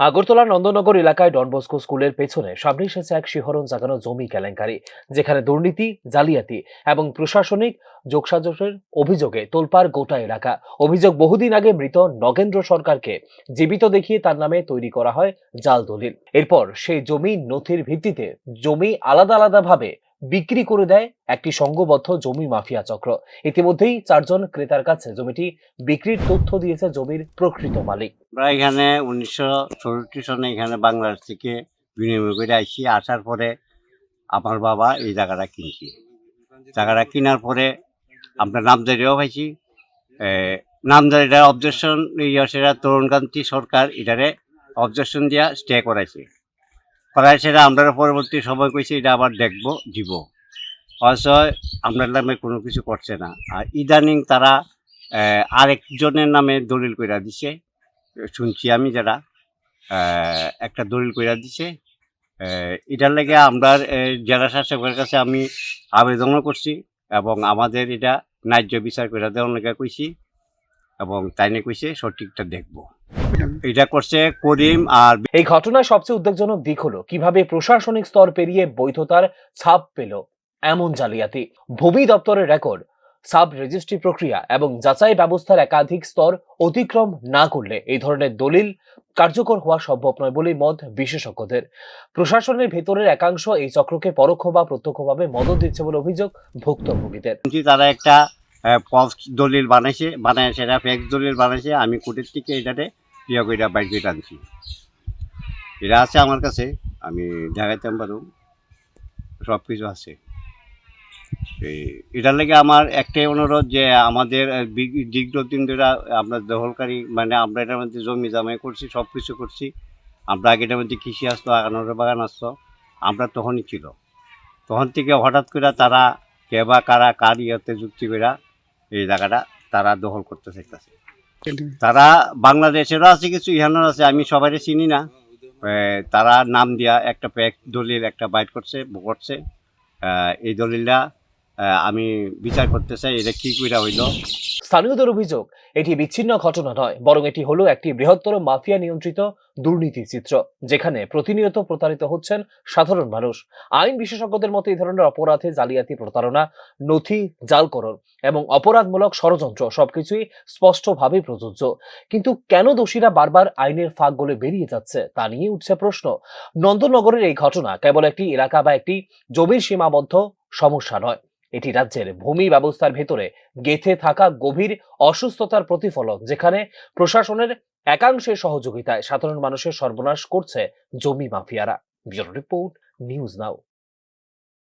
আগরতলা নন্দনগর এলাকায় Don Bosco স্কুলের পেছনে সামনে এসেছে এক শিহরণ জাগানো জমি কেলেঙ্কারি, যেখানে দুর্নীতি, জালিয়াতি এবং প্রশাসনিক যোগসাজশের অভিযোগে তোলপাড় গোটা এলাকা। অভিযোগ, বহুদিন আগে মৃত নগেন্দ্র সরকারকে জীবিত দেখিয়ে তার নামে তৈরি করা হয় জাল দলিল। এরপর সেই জমি নথির ভিত্তিতে জমি আলাদা আলাদাভাবে বিক্রি করে দেয় একটি সংঘবদ্ধ জমি মাফিয়া চক্র। ইতিমধ্যেই 4 জন ক্রেতার কাছে জমিটি বিক্রির তথ্য দিয়েছে জমির প্রকৃত মালিক। আমরা এখানে 1964 সনে এখানে বাংলাদেশ থেকে বিনিময় করে আসছি। আসার পরে আমার বাবা এই জায়গাটা কিনছি। জায়গাটা কেনার পরে আমরা নামজারিও পাইছি। নামজারিটা অবজেকশন সেটা তরুণকান্তি সরকার এটারে অবজেকশন দিয়া স্টে করাইছে। সেটা আমরা পরবর্তী সময় কইছি এটা আবার দেখবো দিব। অথচ আপনার নামে কোনো কিছু করছে না। আর ইদানিং তারা আরেকজনের নামে দলিল কইরা দিছে, শুনছি আমি, যারা একটা দলিল কইরা দিছে। এটার লেগে আমরা জেলা শাসকের কাছে আমি আবেদনও করছি এবং আমাদের এটা ন্যায্য বিচার করে দেওয়ার লেগে কইছি এবং তাই নিয়ে কইছে সঠিকটা দেখব। এটা করছে করিম। আর এই ঘটনায় সবচেয়ে উদ্বেগজনক দিক হলো কিভাবে প্রশাসনিক স্তর পেরিয়ে বৈধতার ছাপ পেল এমন জালিয়াতি। ভূমি দপ্তরের রেকর্ড, সাব রেজিস্ট্রি প্রক্রিয়া এবং যাচাই ব্যবস্থার একাধিক স্তর অতিক্রম না করলে এই ধরনের দলিল কার্যকর হওয়া সম্ভব নয় বলে মত বিশেষজ্ঞদের। প্রশাসনের ভেতরের একাংশ এই চক্রকে পরোক্ষ বা প্রত্যক্ষভাবে মদত দিচ্ছে বলে অভিযোগ ভুক্তভোগীদের। তারা একটা ফলস দলিল বানাইছে, সেটা ফেক দলিল বানাইছে। আমি কোর্টের থেকে এটাতে এটা বাইর করে আনছি। এটা আছে আমার কাছে, আমি দেখাইতাম পারো, সব কিছু আছে। এটার লেগে আমার একটাই অনুরোধ যে আমাদের দীর্ঘদিন ধরে আমরা দখলকারী, মানে আমরা এটার মধ্যে জমি জামাই করছি, সব কিছু করছি। আমরা আগে এটার মধ্যে কৃষি আসতো, আগানোর বাগান আসতো, আমরা তখনই ছিল। তখন থেকে হঠাৎ করে তারা কে বা কারা কার ইয়েতে যুক্তি করে এই জায়গাটা তারা দখল করতে চাইতেছে। তারা বাংলাদেশেরও আছে, কিছু ইহানোর আছে, আমি সবাই চিনি না। তারা নাম দিয়া একটা প্যাক দলিল একটা বাইট করছে। এই দলিলটা আমি বিচার করতে চাই, এটা কি কইরা হইল। স্থানীয়দের অভিযোগ, এটি বিচ্ছিন্ন ঘটনা নয়, বরং এটি হলো একটি বৃহত্তর মাফিয়া নিয়ন্ত্রিত দুর্নীতি চিত্র, যেখানে প্রতিনিয়ত প্রতারিত হচ্ছেন সাধারণ মানুষ। আইন বিশেষজ্ঞদের মতে এই ধরনের অপরাধে জালিয়াতি, প্রতারণা, নথি জালকরণ এবং অপরাধমূলক ষড়যন্ত্র সবকিছুই স্পষ্টভাবে প্রযোজ্য। কিন্তু কেন দোষীরা বারবার আইনের ফাঁক গলে বেরিয়ে যাচ্ছে তা নিয়ে উঠছে প্রশ্ন। নন্দনগরের এই ঘটনা কেবল একটি এলাকা বা একটি জমির সীমাবদ্ধ সমস্যা নয়, এটি রাজ্যের ভূমি ব্যবস্থার ভেতরে গেঁথে থাকা গভীর অসুস্থতার প্রতিফলন, যেখানে প্রশাসনের একাংশের সহযোগিতায় সাধারণ মানুষের সর্বনাশ করছে জমি মাফিয়ারা। ব্যুরো রিপোর্ট, নিউজ নাও।